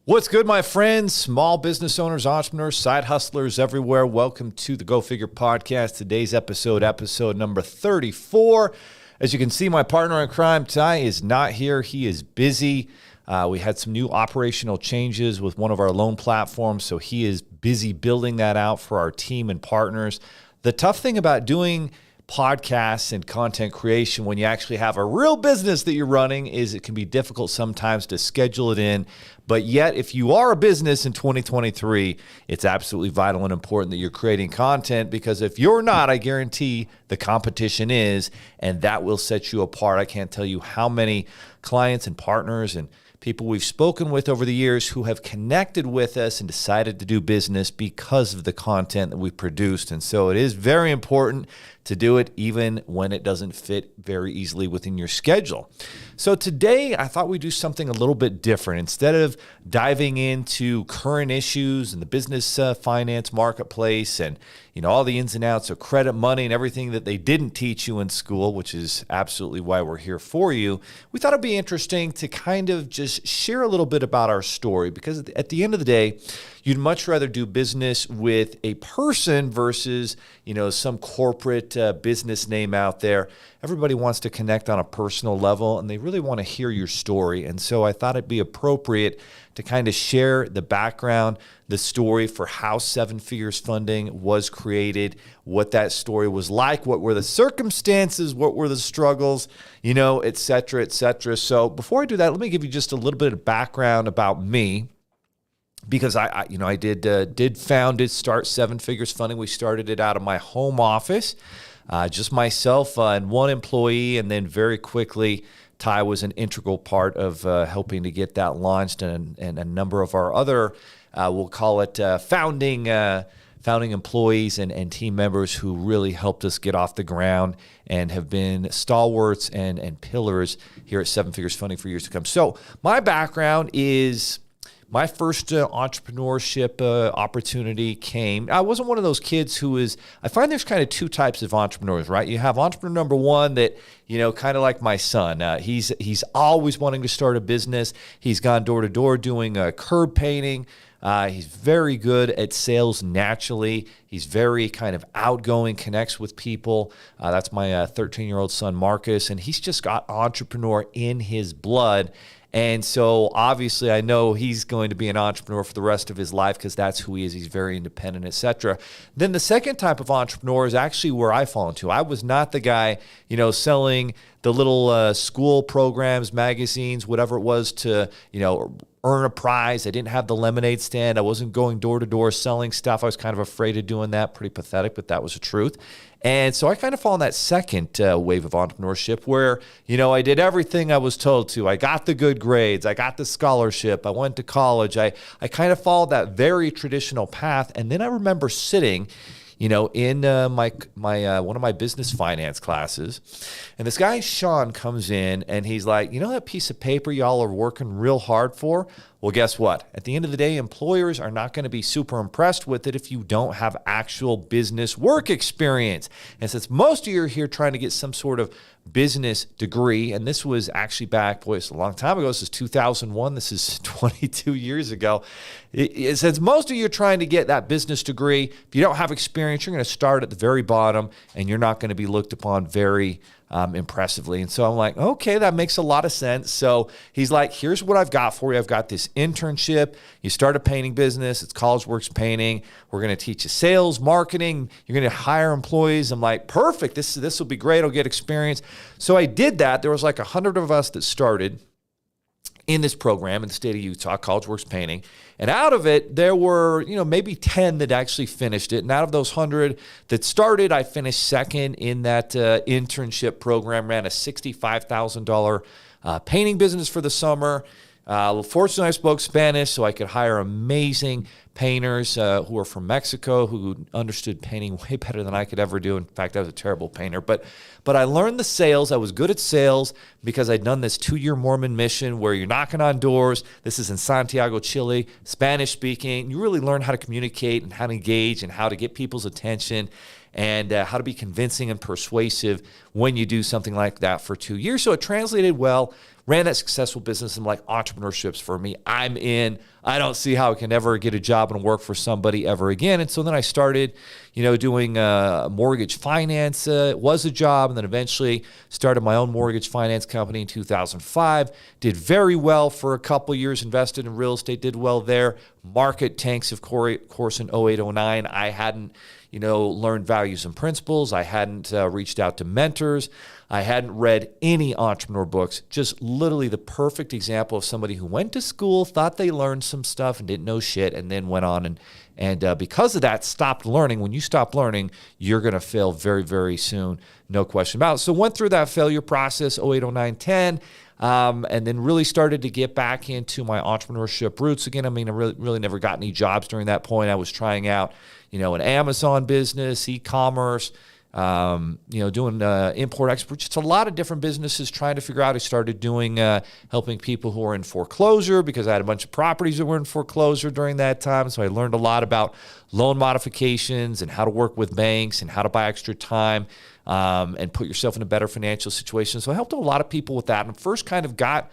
What's good, my friends? Small business owners, entrepreneurs, side hustlers everywhere. Welcome to the Go Figure Podcast. Today's episode number 34. As you can see, my partner in crime, Ty, is not here. He is busy. We had some new operational changes with one of our loan platforms, so he is busy building that out for our team and partners. The tough thing about doing podcasts and content creation when you actually have a real business that you're running is it can be difficult sometimes to schedule it in. But yet, if you are a business in 2023, it's absolutely vital and important that you're creating content, because if you're not, I guarantee the competition is, and that will set you apart. I can't tell you how many clients and partners and people we've spoken with over the years who have connected with us and decided to do business because of the content that we produced. And so it is very important to do it even when it doesn't fit very easily within your schedule. So today I thought we'd do something a little bit different. Instead of diving into current issues and the business finance marketplace and all the ins and outs of credit, money, and everything that they didn't teach you in school, which is absolutely why we're here for you, we thought it'd be interesting to kind of just share a little bit about our story, because at the end of the day, you'd much rather do business with a person versus, some corporate business name out there. Everybody wants to connect on a personal level, and they really want to hear your story. And so I thought it'd be appropriate to kind of share the background, the story for how Seven Figures Funding was created, what that story was like, what were the circumstances, what were the struggles, et cetera, et cetera. So before I do that, let me give you just a little bit of background about me, because I did start Seven Figures Funding. We started it out of my home office, just myself and one employee, and then very quickly Ty was an integral part of helping to get that launched, and a number of our other, we'll call it founding employees and team members who really helped us get off the ground and have been stalwarts and pillars here at Seven Figures Funding for years to come. So my background is, my first entrepreneurship opportunity came. I wasn't one of those kids I find there's kind of two types of entrepreneurs, right? You have entrepreneur number one that, kind of like my son. He's always wanting to start a business. He's gone door to door doing curb painting. He's very good at sales naturally. He's very kind of outgoing, connects with people. That's my 13-year-old son, Marcus, and he's just got entrepreneur in his blood. And so obviously I know he's going to be an entrepreneur for the rest of his life because that's who he is. He's very independent, et cetera. Then the second type of entrepreneur is actually where I fall into. I was not the guy, selling the little school programs, magazines, whatever it was to, earn a prize. I didn't have the lemonade stand. I wasn't going door to door selling stuff. I was kind of afraid of doing that. Pretty pathetic, but that was the truth. And so I kind of fall in that second wave of entrepreneurship where, I did everything I was told to. I got the good grades. I got the scholarship. I went to college. I kind of followed that very traditional path. And then I remember sitting in my one of my business finance classes, and this guy, Sean, comes in and he's like, that piece of paper y'all are working real hard for? Well, guess what? At the end of the day, employers are not going to be super impressed with it if you don't have actual business work experience. And since most of you are here trying to get some sort of business degree, and this was actually back, it's a long time ago. This is 2001. This is 22 years ago. Since most of you are trying to get that business degree, if you don't have experience, you're going to start at the very bottom, and you're not going to be looked upon very impressively. And so I'm like, okay, that makes a lot of sense. So he's like, here's what I've got for you. I've got this internship. You start a painting business. It's College Works Painting. We're going to teach you sales, marketing. You're going to hire employees. I'm like, perfect. This will be great. I'll get experience. So I did that. There was like 100 of us that started in this program in the state of Utah, College Works Painting. And out of it, there were, maybe 10 that actually finished it. And out of those 100 that started, I finished second in that internship program, ran a $65,000 painting business for the summer. Fortunately, I spoke Spanish, so I could hire amazing painters who were from Mexico who understood painting way better than I could ever do. In fact, I was a terrible painter. But I learned the sales. I was good at sales because I'd done this 2-year Mormon mission where you're knocking on doors. This is in Santiago, Chile, Spanish speaking. You really learn how to communicate and how to engage and how to get people's attention and how to be convincing and persuasive when you do something like that for 2 years. So it translated well. ran that successful business. I'm like, entrepreneurship's for me. I'm in. I don't see how I can ever get a job and work for somebody ever again. And so then I started, doing mortgage finance. It was a job, and then eventually started my own mortgage finance company in 2005. Did very well for a couple years, invested in real estate, did well there. Market tanks, of course, in 08, 09. I hadn't, learned values and principles. I hadn't reached out to mentors. I hadn't read any entrepreneur books. Just literally the perfect example of somebody who went to school, thought they learned some stuff and didn't know shit, and then went on and because of that, stopped learning. When you stop learning, you're going to fail very, very soon. No question about it. So went through that failure process, 08, 09, 10. And then really started to get back into my entrepreneurship roots again. I mean, I really never got any jobs during that point. I was trying out, an Amazon business, e-commerce, doing import export, just a lot of different businesses trying to figure out. I started doing helping people who are in foreclosure because I had a bunch of properties that were in foreclosure during that time. So I learned a lot about loan modifications and how to work with banks and how to buy extra time and put yourself in a better financial situation. So I helped a lot of people with that, and first kind of got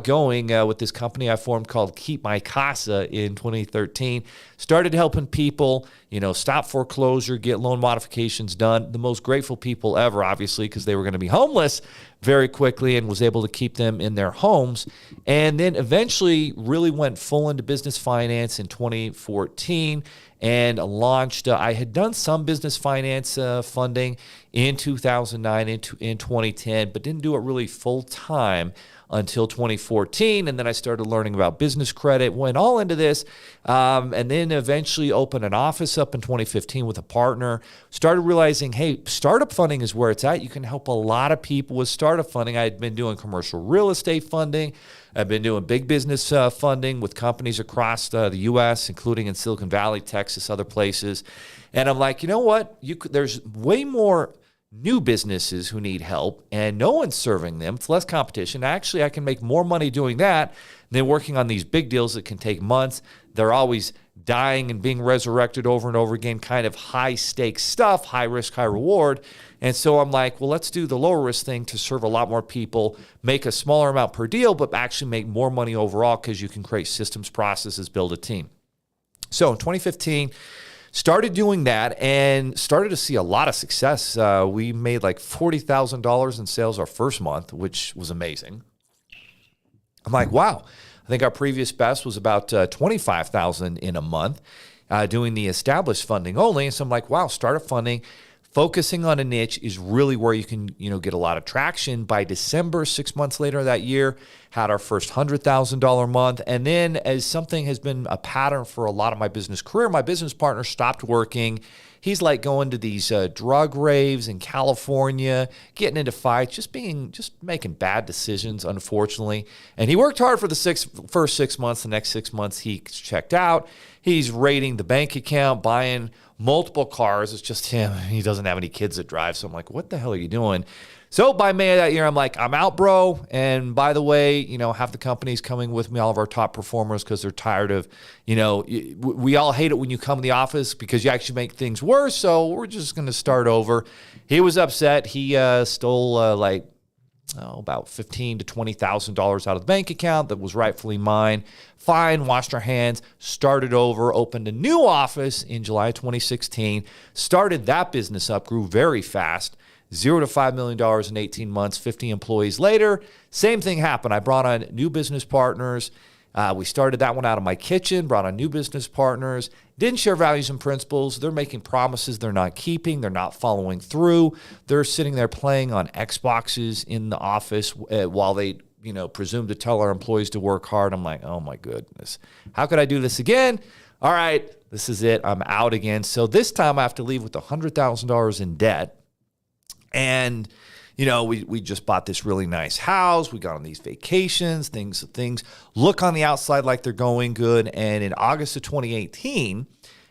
going with this company I formed called Keep My Casa in 2013. Started helping people, stop foreclosure, get loan modifications done. The most grateful people ever, obviously, because they were going to be homeless very quickly, and was able to keep them in their homes. And then eventually really went full into business finance in 2014 and launched. I had done some business finance funding in 2009 in 2010, but didn't do it really full time until 2014. And then I started learning about business credit, went all into this, and then eventually opened an office up in 2015 with a partner. Started realizing, hey, startup funding is where it's at. You can help a lot of people with startup funding. I had been doing commercial real estate funding. I've been doing big business funding with companies across the U.S., including in Silicon Valley, Texas, other places. And I'm like, you know what? There's way more new businesses who need help, and no one's serving them. It's less competition. Actually, I can make more money doing that than working on these big deals that can take months. They're always dying and being resurrected over and over again, kind of high stakes stuff, high risk, high reward. And so I'm like, well, let's do the lower risk thing to serve a lot more people, make a smaller amount per deal, but actually make more money overall because you can create systems, processes, build a team. So in 2015, started doing that and started to see a lot of success. We made like $40,000 in sales our first month, which was amazing. I'm like, wow. I think our previous best was about $25,000 in a month doing the established funding only. And so I'm like, wow, startup funding, focusing on a niche is really where you can, get a lot of traction. By December, 6 months later that year, had our first $100,000 month. And then, as something has been a pattern for a lot of my business career, my business partner stopped working. He's like going to these drug raves in California, getting into fights, just making bad decisions, unfortunately. And he worked hard for the first 6 months. The next 6 months, he checked out. He's raiding the bank account, buying multiple cars. It's just him. He doesn't have any kids that drive. So I'm like, what the hell are you doing? So by May of that year, I'm like, I'm out, bro. And by the way, half the company's coming with me, all of our top performers, because they're tired of, we all hate it when you come to the office because you actually make things worse. So we're just going to start over. He was upset. He stole about $15,000 to $20,000 out of the bank account that was rightfully mine. Fine, washed our hands, started over, opened a new office in July 2016, started that business up, grew very fast. $0 to $5 million in 18 months, 50 employees later. Same thing happened. I brought on new business partners. We started that one out of my kitchen, brought on new business partners, didn't share values and principles. They're making promises they're not keeping. They're not following through. They're sitting there playing on Xboxes in the office while they, presume to tell our employees to work hard. I'm like, oh my goodness, how could I do this again? All right, this is it. I'm out again. So this time I have to leave with $100,000 in debt. And, we just bought this really nice house. We got on these vacations. Things look on the outside like they're going good. And in August of 2018,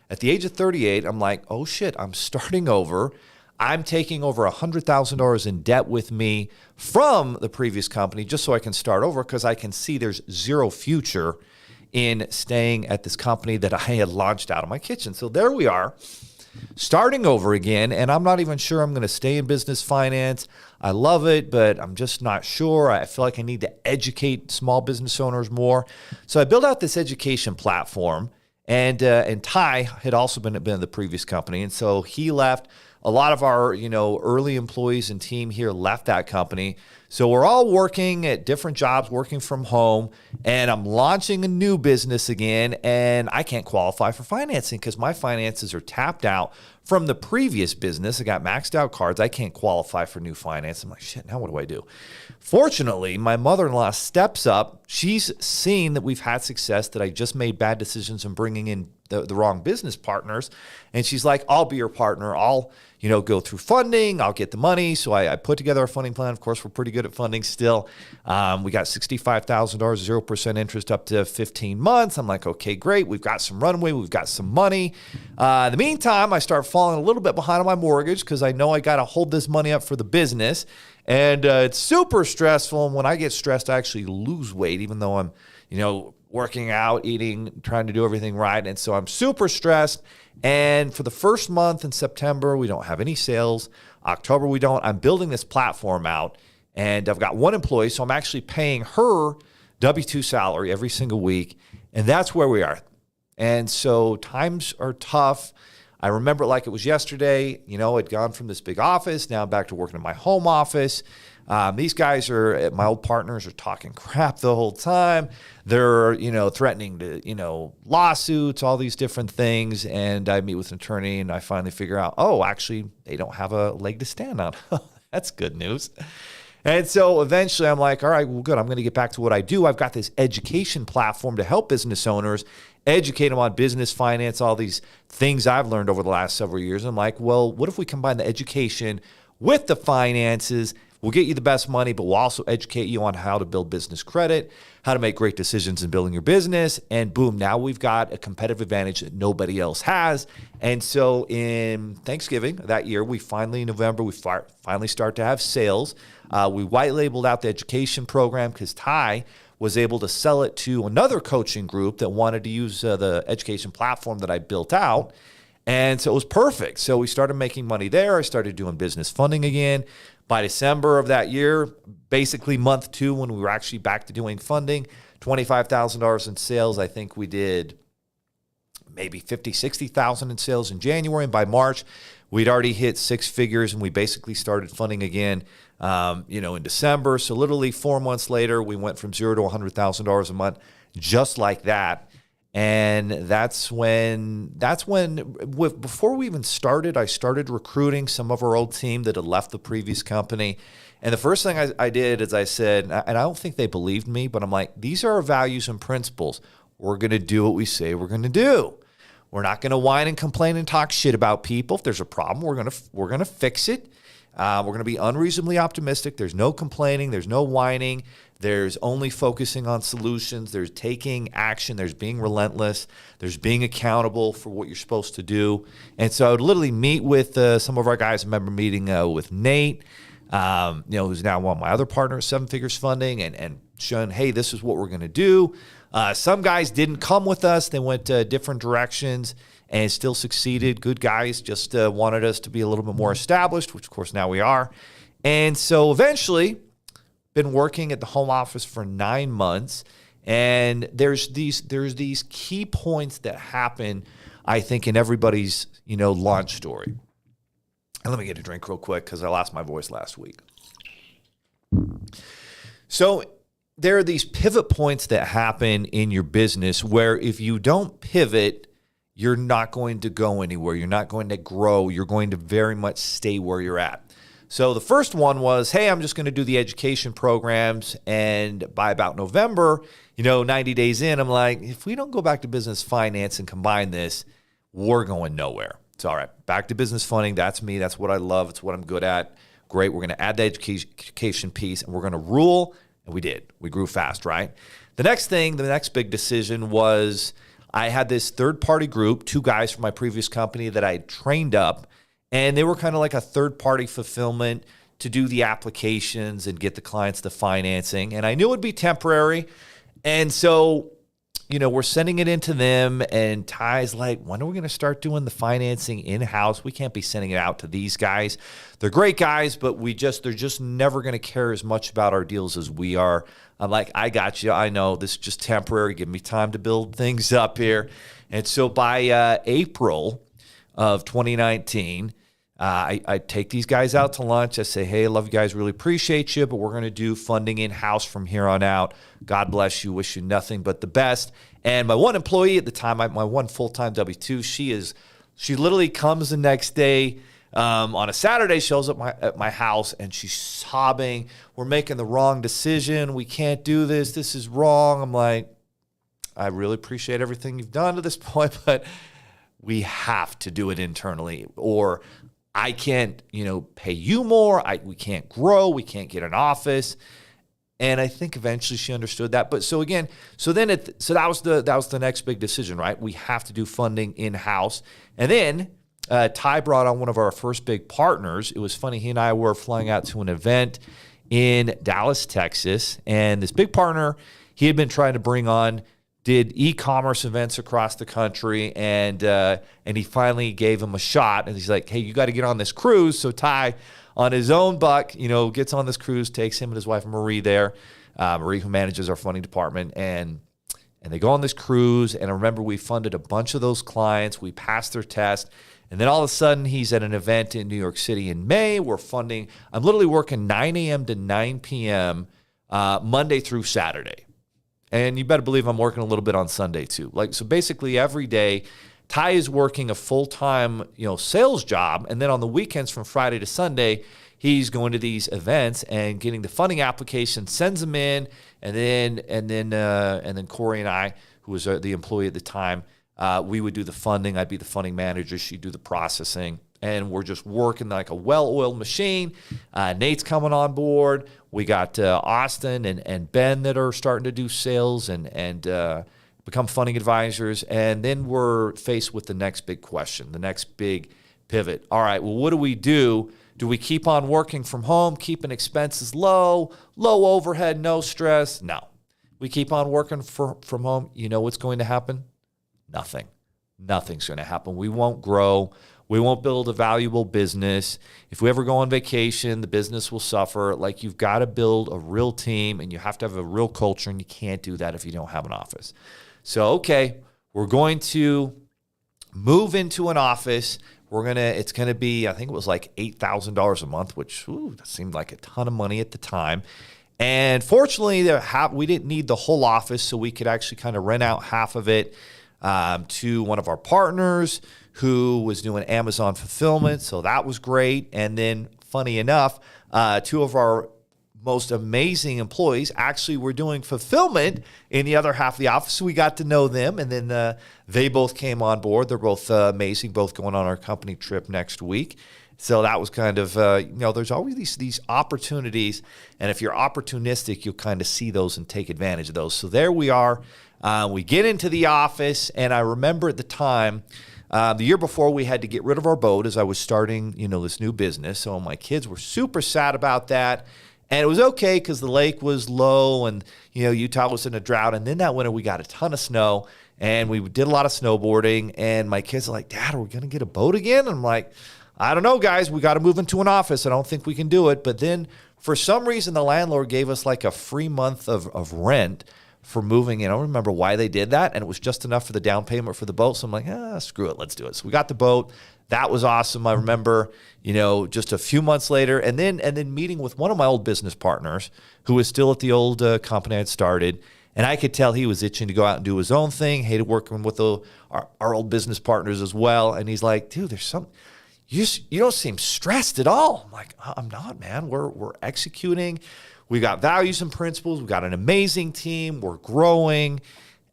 at the age of 38, I'm like, oh shit, I'm starting over. I'm taking over $100,000 in debt with me from the previous company just so I can start over, because I can see there's zero future in staying at this company that I had launched out of my kitchen. So there we are, starting over again, and I'm not even sure I'm going to stay in business finance. I love it, but I'm just not sure. I feel like I need to educate small business owners more. So I built out this education platform, and Ty had also been in the previous company, and so he left. A lot of our, early employees and team here left that company. So we're all working at different jobs, working from home, and I'm launching a new business again, and I can't qualify for financing because my finances are tapped out from the previous business. I got maxed out cards. I can't qualify for new finance. I'm like, shit, now what do I do? Fortunately, my mother-in-law steps up. She's seen that we've had success, that I just made bad decisions in bringing in the wrong business partners. And she's like, I'll be your partner. I'll, go through funding. I'll get the money. So I put together a funding plan. Of course, we're pretty good at funding still. We got $65,000, 0% interest up to 15 months. I'm like, okay, great. We've got some runway. We've got some money. In the meantime, I start falling a little bit behind on my mortgage because I know I got to hold this money up for the business. And it's super stressful. And when I get stressed, I actually lose weight, even though I'm, working out, eating, trying to do everything right. And so I'm super stressed. And for the first month in September, we don't have any sales. October, we don't. I'm building this platform out, and I've got one employee, so I'm actually paying her W-2 salary every single week. And that's where we are. And so times are tough. I remember it like it was yesterday. I'd gone from this big office. Now I'm back to working in my home office. These guys my old partners are talking crap the whole time. They're, threatening to, lawsuits, all these different things. And I meet with an attorney and I finally figure out, actually, they don't have a leg to stand on. That's good news. And so eventually I'm like, all right, well, good. I'm going to get back to what I do. I've got this education platform to help business owners, educate them on business, finance, all these things I've learned over the last several years. I'm like, well, what if we combine the education with the finances? We'll get you the best money, but we'll also educate you on how to build business credit, how to make great decisions in building your business. And boom, now we've got a competitive advantage that nobody else has. And so in Thanksgiving that year, in November, we finally start to have sales. We white labeled out the education program because Ty was able to sell it to another coaching group that wanted to use the education platform that I built out. And so it was perfect. So we started making money there. I started doing business funding again. By December of that year, basically month 2, when we were actually back to doing funding, $25,000 in sales. I think we did maybe $50,000, $60,000 in sales in January. And by March, we'd already hit 6 figures, and we basically started funding again, in December. So literally 4 months later, we went from $0 to $100,000 a month, just like that. And that's when, before we even started, I started recruiting some of our old team that had left the previous company. And the first thing I did is I said, and I don't think they believed me, but I'm like, these are our values and principles. We're going to do what we say we're going to do. We're not going to whine and complain and talk shit about people. If there's a problem, we're going to fix it. We're going to be unreasonably optimistic. There's no complaining. There's no whining. There's only focusing on solutions. There's taking action. There's being relentless. There's being accountable for what you're supposed to do. And so I would literally meet with some of our guys. I remember meeting with Nate, who's now one of my other partners, Seven Figures Funding, and showing, hey, this is what we're going to do. Some guys didn't come with us. They went different directions and still succeeded. Good guys, just wanted us to be a little bit more established, which of course now we are. And so eventually, been working at the home office for 9 months, and there's these key points that happen, I think, in everybody's launch story. And let me get a drink real quick because I lost my voice last week. So there are these pivot points that happen in your business where if you don't pivot, you're not going to go anywhere. You're not going to grow. You're going to very much stay where you're at. So the first one was, hey, I'm just going to do the education programs. And by about November, 90 days in, I'm like, if we don't go back to business finance and combine this, we're going nowhere. It's all right. Back to business funding. That's me. That's what I love. It's what I'm good at. Great. We're going to add the education piece and we're going to rule. And we did. We grew fast, right? The next big decision was I had this third-party group, 2 guys from my previous company that I trained up. And they were kind of like a third-party fulfillment to do the applications and get the clients the financing. And I knew it would be temporary. And so, we're sending it into them, and Ty's like, when are we going to start doing the financing in-house? We can't be sending it out to these guys. They're great guys, but they're just never going to care as much about our deals as we are. I'm like, I got you. I know this is just temporary. Give me time to build things up here. And so by April of 2019, I take these guys out to lunch. I say, hey, I love you guys, really appreciate you, but we're going to do funding in-house from here on out. God bless you, wish you nothing but the best. And my one employee at the time, my one full-time W-2, she literally comes the next day on a Saturday, shows up at my house, and she's sobbing. We're making the wrong decision. We can't do this. This is wrong. I'm like, I really appreciate everything you've done to this point, but we have to do it internally, or I can't, pay you more. We can't grow. We can't get an office. And I think eventually she understood that. But so that was the next big decision, right? We have to do funding in-house. And then Ty brought on one of our first big partners. It was funny. He and I were flying out to an event in Dallas, Texas. And this big partner, he had been trying to bring on, did e-commerce events across the country, and he finally gave him a shot. And he's like, hey, you got to get on this cruise. So Ty, on his own buck, gets on this cruise, takes him and his wife Marie there, Marie, who manages our funding department, and they go on this cruise. And I remember we funded a bunch of those clients. We passed their test. And then all of a sudden, he's at an event in New York City in May. I'm literally working 9 a.m. to 9 p.m. Monday through Saturday. And you better believe I'm working a little bit on Sunday too. So basically every day, Ty is working a full-time, sales job. And then on the weekends from Friday to Sunday, he's going to these events and getting the funding application, sends them in. And then Corey and I, who was the employee at the time, we would do the funding. I'd be the funding manager. She'd do the processing. And we're just working like a well-oiled machine. Nate's coming on board. We got Austin and Ben that are starting to do sales and become funding advisors. And then we're faced with the next big question, the next big pivot. All right, well, what do we do? Do we keep on working from home, keeping expenses low overhead, no stress? No. We keep on working from home. You know what's going to happen? Nothing. Nothing's going to happen. We won't grow. We won't build a valuable business. If we ever go on vacation, the business will suffer. You've got to build a real team, and you have to have a real culture, and you can't do that if you don't have an office. So, okay, we're going to move into an office. It's going to be, I think it was like $8,000 a month, which that seemed like a ton of money at the time. And fortunately, we didn't need the whole office, so we could actually kind of rent out half of it to one of our partners who was doing Amazon fulfillment. So that was great. And then funny enough, two of our most amazing employees actually were doing fulfillment in the other half of the office. So we got to know them. And then they both came on board. They're both amazing, both going on our company trip next week. So that was kind of, there's always these opportunities. And if you're opportunistic, you'll kind of see those and take advantage of those. So there we are. We get into the office. And I remember at the time, the year before, we had to get rid of our boat as I was starting, this new business. So my kids were super sad about that. And it was okay because the lake was low and, Utah was in a drought. And then that winter, we got a ton of snow and we did a lot of snowboarding. And my kids are like, Dad, are we going to get a boat again? And I'm like, I don't know, guys. We got to move into an office. I don't think we can do it. But then for some reason, the landlord gave us like a free month of rent for moving in. I don't remember why they did that, and it was just enough for the down payment for the boat. So I'm like, screw it, let's do it. So we got the boat. That was awesome. I remember, just a few months later, and then meeting with one of my old business partners who was still at the old company I'd started, and I could tell he was itching to go out and do his own thing. Hated working with our old business partners as well. And he's like, dude, there's something. You don't seem stressed at all. I'm like, I'm not, man. We're executing. We got values and principles. We got an amazing team. We're growing.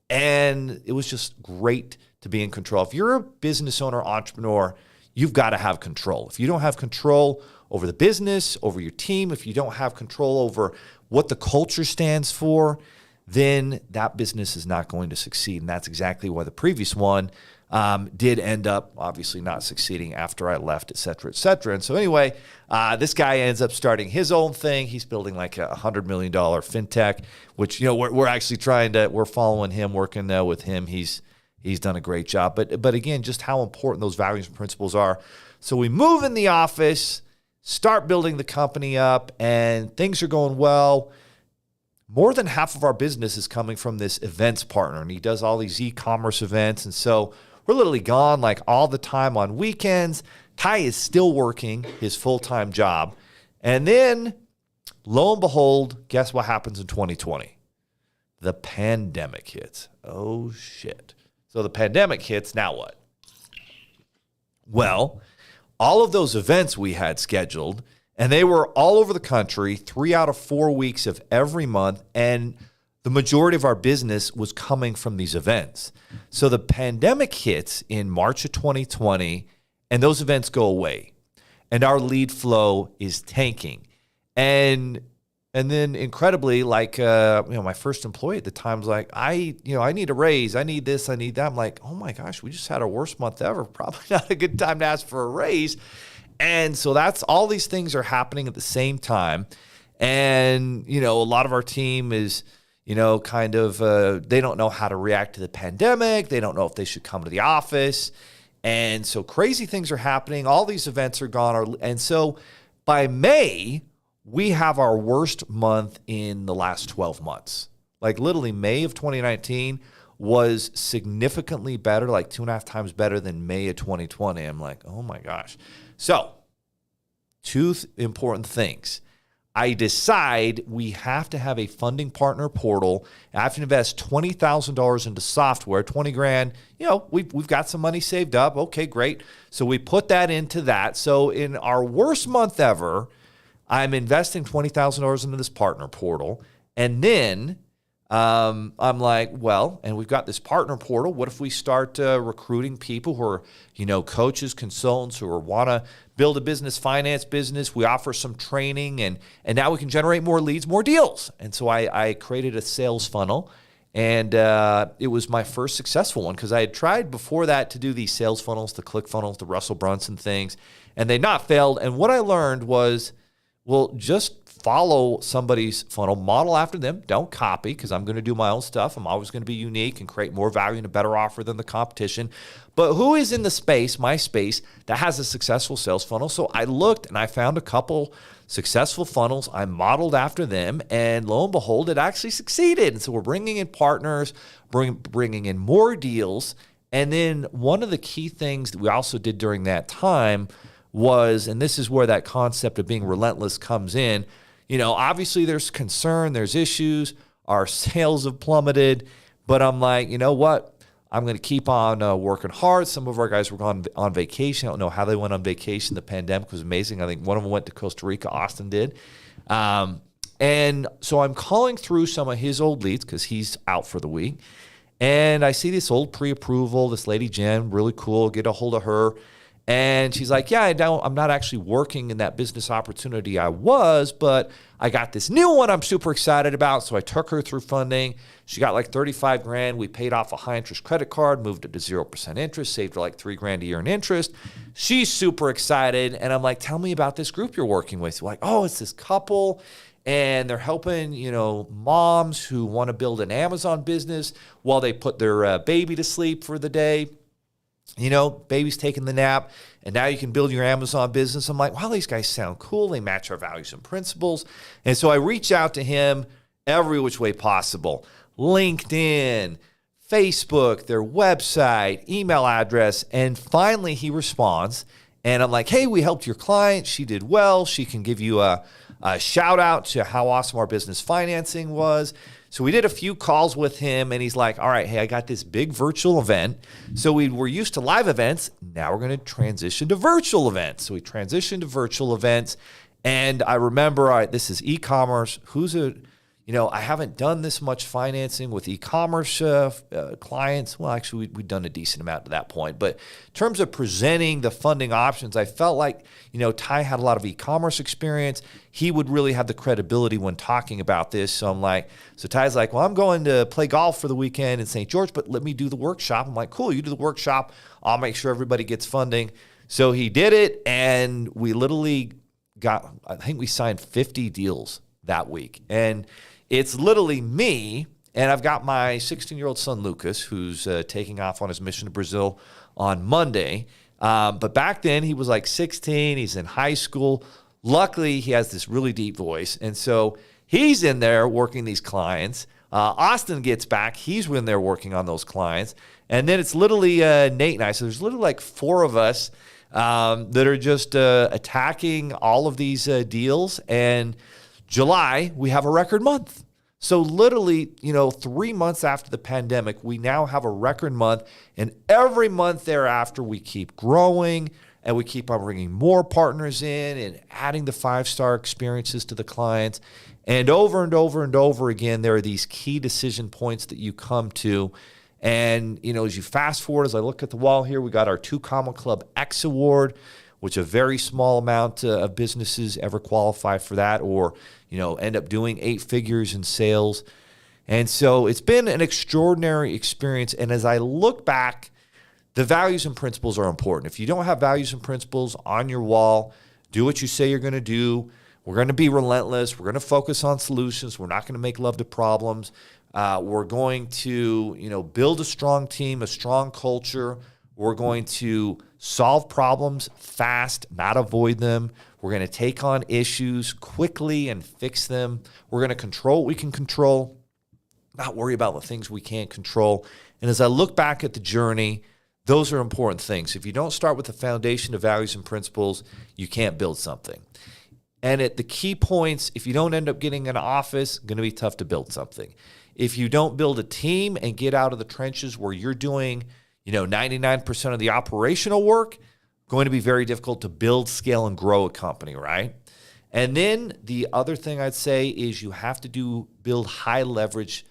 And it was just great to be in control. If you're a business owner, entrepreneur, you've got to have control. If you don't have control over the business, over your team, if you don't have control over what the culture stands for, then that business is not going to succeed. And that's exactly why the previous one did end up obviously not succeeding after I left, et cetera, et cetera. And so anyway, this guy ends up starting his own thing. He's building like a $100 million fintech, which, we're actually we're following him, working with him. He's done a great job. But again, just how important those values and principles are. So we move in the office, start building the company up, and things are going well. More than half of our business is coming from this events partner, and he does all these e-commerce events. And so we're literally gone like all the time on weekends. Ty is still working his full-time job. And then, lo and behold, guess what happens in 2020? The pandemic hits. Oh, shit. So the pandemic hits, now what? Well, all of those events we had scheduled, and they were all over the country, 3 out of 4 weeks of every month, and the majority of our business was coming from these events. So the pandemic hits in March of 2020, and those events go away, and our lead flow is tanking. And then incredibly, like, my first employee at the time was like, I need a raise. I need this. I need that. I'm like, oh my gosh, we just had our worst month ever. Probably not a good time to ask for a raise. And so that's all these things are happening at the same time. And, a lot of our team is, they don't know how to react to the pandemic. They don't know if they should come to the office. And so crazy things are happening. All these events are gone. And so by May, we have our worst month in the last 12 months. Like literally May of 2019 was significantly better, like 2.5 times better than May of 2020. I'm like, oh my gosh. So 2 important things. I decide we have to have a funding partner portal. I have to invest $20,000 into software, 20 grand. We've got some money saved up. Okay, great. So we put that into that. So in our worst month ever, I'm investing $20,000 into this partner portal. And then I'm like, well, and we've got this partner portal. What if we start recruiting people who are, coaches, consultants who want to build a business, finance business? We offer some training, and now we can generate more leads, more deals. And so I created a sales funnel, and it was my first successful one because I had tried before that to do these sales funnels, the ClickFunnels, the Russell Brunson things, and they not failed. And what I learned was, well, just follow somebody's funnel, model after them. Don't copy because I'm going to do my own stuff. I'm always going to be unique and create more value and a better offer than the competition. But who is in the space, my space, that has a successful sales funnel? So I looked and I found a couple successful funnels. I modeled after them, and lo and behold, it actually succeeded. And so we're bringing in partners, bringing in more deals. And then one of the key things that we also did during that time was, and this is where that concept of being relentless comes in, obviously there's concern, there's issues, our sales have plummeted, but I'm like, you know what? I'm going to keep on working hard. Some of our guys were on vacation. I don't know how they went on vacation. The pandemic was amazing. I think one of them went to Costa Rica. Austin did. And so I'm calling through some of his old leads because he's out for the week. And I see this old pre-approval, this lady Jen, really cool, get a hold of her. And she's like, yeah, I'm not actually working in that business opportunity I was, but I got this new one I'm super excited about. So I took her through funding. She got like 35 grand. We paid off a high interest credit card, moved it to 0% interest, saved her like 3 grand a year in interest. She's super excited. And I'm like, tell me about this group you're working with. So like, oh, it's this couple, and they're helping, moms who want to build an Amazon business while they put their baby to sleep for the day. Baby's taking the nap, and now you can build your Amazon business. I'm like, wow, these guys sound cool. They match our values and principles. And so I reach out to him every which way possible. LinkedIn, Facebook, their website, email address. And finally he responds, and I'm like, hey, we helped your client. She did well. She can give you a shout out to how awesome our business financing was. So we did a few calls with him, and he's like, all right, hey, I got this big virtual event. So we were used to live events. Now we're going to transition to virtual events. So we transitioned to virtual events. And I remember, all right, this is e-commerce. Who's a I haven't done this much financing with e-commerce clients. Well, actually, we'd done a decent amount to that point. But in terms of presenting the funding options, I felt like, Ty had a lot of e-commerce experience. He would really have the credibility when talking about this. So Ty's like, well, I'm going to play golf for the weekend in St. George, but let me do the workshop. I'm like, cool, you do the workshop. I'll make sure everybody gets funding. So he did it, and we literally I think we signed 50 deals that week. And it's literally me, and I've got my 16-year-old son, Lucas, who's taking off on his mission to Brazil on Monday. But back then, he was like 16. He's in high school. Luckily, he has this really deep voice. And so he's in there working these clients. Austin gets back. He's in there working on those clients. And then it's literally Nate and I. So there's literally like 4 of us that are just attacking all of these deals. And July, we have a record month. So literally, 3 months after the pandemic, we now have a record month. And every month thereafter, we keep growing and we keep on bringing more partners in and adding the 5-star experiences to the clients. And over and over and over again, there are these key decision points that you come to. And, as you fast forward, as I look at the wall here, we got our 2 Comma Club X Award, which a very small amount of businesses ever qualify for that or, end up doing 8 figures in sales. And so it's been an extraordinary experience. And as I look back, the values and principles are important. If you don't have values and principles on your wall, do what you say you're going to do. We're going to be relentless. We're going to focus on solutions. We're not going to make love to problems. We're going to, build a strong team, a strong culture. We're going to solve problems fast, not avoid them. We're going to take on issues quickly and fix them. We're going to control what we can control, not worry about the things we can't control. And as I look back at the journey, those are important things. If you don't start with the foundation of values and principles, you can't build something. And at the key points, if you don't end up getting an office, it's going to be tough to build something. If you don't build a team and get out of the trenches where you're doing 99% of the operational work, going to be very difficult to build, scale, and grow a company, right? And then the other thing I'd say is you have to build high leverage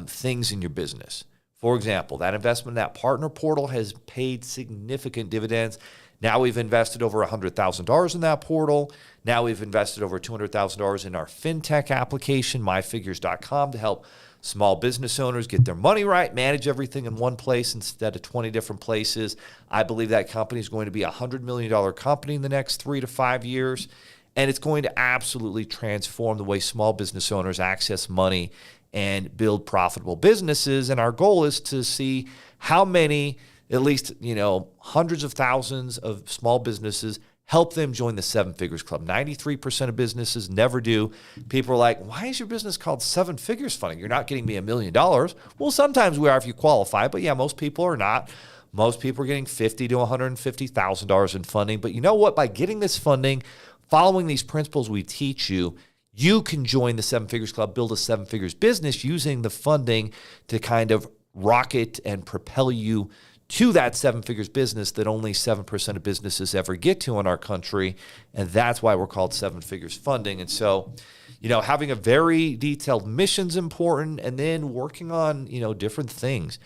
things in your business. For example, that investment in that partner portal has paid significant dividends. Now we've invested over $100,000 in that portal. Now we've invested over $200,000 in our fintech application, myfigures.com, to help small business owners get their money right, manage everything in one place instead of 20 different places. I believe that company is going to be a $100 million company in the next 3 to 5 years, and it's going to absolutely transform the way small business owners access money and build profitable businesses. And our goal is to see how many, at least, hundreds of thousands of small businesses help them join the 7 Figures Club. 93% of businesses never do. People are like, why is your business called 7 Figures Funding? You're not getting me $1 million. Well, sometimes we are if you qualify, but yeah, most people are not. Most people are getting $50,000 to $150,000 in funding. But you know what? By getting this funding, following these principles we teach you, you can join the 7 Figures Club, build a 7 Figures business using the funding to kind of rocket and propel you to that 7 Figures business that only 7% of businesses ever get to in our country. And that's why we're called 7 Figures Funding. And so, having a very detailed mission is important, and then working on, different things.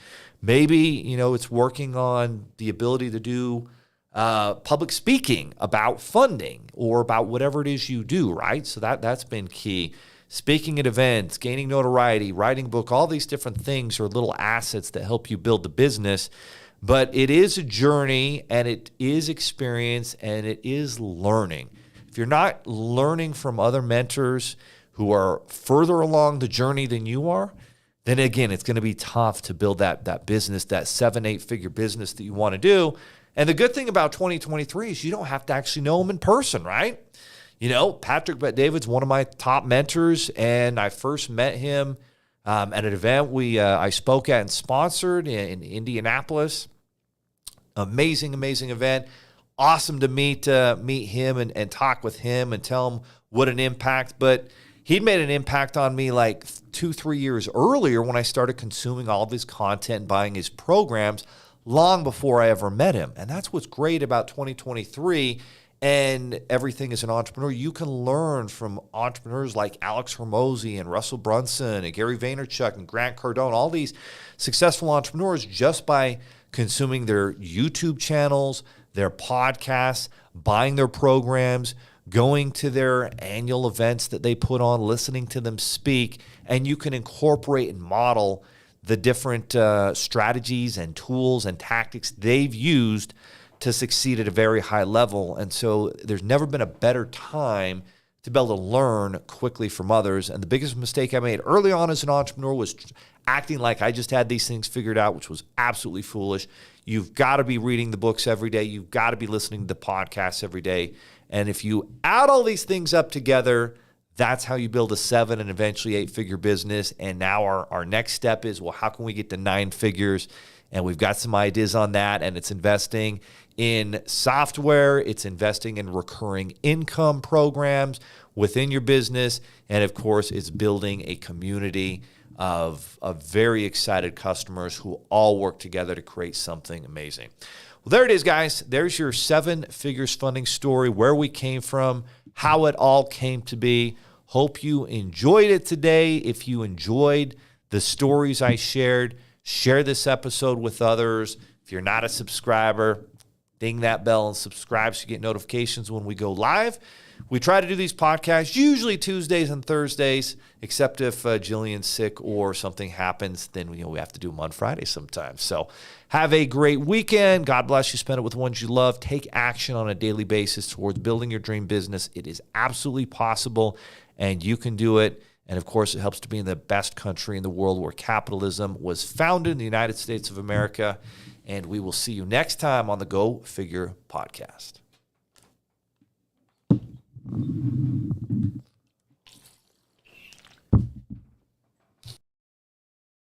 Maybe, it's working on the ability to do public speaking about funding or about whatever it is you do, right? So that's been key. Speaking at events, gaining notoriety, writing a book, all these different things are little assets that help you build the business. But it is a journey, and it is experience, and it is learning. If you're not learning from other mentors who are further along the journey than you are, then again, it's going to be tough to build that business, that 7-8 figure business that you want to do. And the good thing about 2023 is you don't have to actually know them in person, right? Patrick Bet-David's one of my top mentors, and I first met him at an event I spoke at and sponsored in Indianapolis. Amazing event. Awesome to meet him and talk with him and tell him what an impact. But he'd made an impact on me like 2-3 years earlier when I started consuming all of his content and buying his programs long before I ever met him. And that's what's great about 2023. and everything as an entrepreneur. You can learn from entrepreneurs like Alex Hormozy and Russell Brunson and Gary Vaynerchuk and Grant Cardone, all these successful entrepreneurs, just by consuming their YouTube channels, their podcasts, buying their programs, going to their annual events that they put on, listening to them speak, and you can incorporate and model the different strategies and tools and tactics they've used to succeed at a very high level. And so there's never been a better time to be able to learn quickly from others. And the biggest mistake I made early on as an entrepreneur was acting like I just had these things figured out, which was absolutely foolish. You've got to be reading the books every day. You've got to be listening to the podcasts every day. And if you add all these things up together, that's how you build a 7 and eventually 8-figure business. And now our next step is, well, how can we get to 9 figures? And we've got some ideas on that. And it's investing in software. It's investing in recurring income programs within your business. And of course, it's building a community of very excited customers who all work together to create something amazing. Well, there it is, guys. There's your 7 figures funding story, where we came from, how it all came to be. Hope you enjoyed it today. If you enjoyed the stories I shared, share this episode with others. If you're not a subscriber, ding that bell and subscribe so you get notifications when we go live. We try to do these podcasts usually Tuesdays and Thursdays, except if Jillian's sick or something happens, then we have to do them on Friday sometimes. So have a great weekend. God bless you. Spend it with the ones you love. Take action on a daily basis towards building your dream business. It is absolutely possible, and you can do it. And of course, it helps to be in the best country in the world, where capitalism was founded, in the United States of America. And we will see you next time on the Go Figure podcast.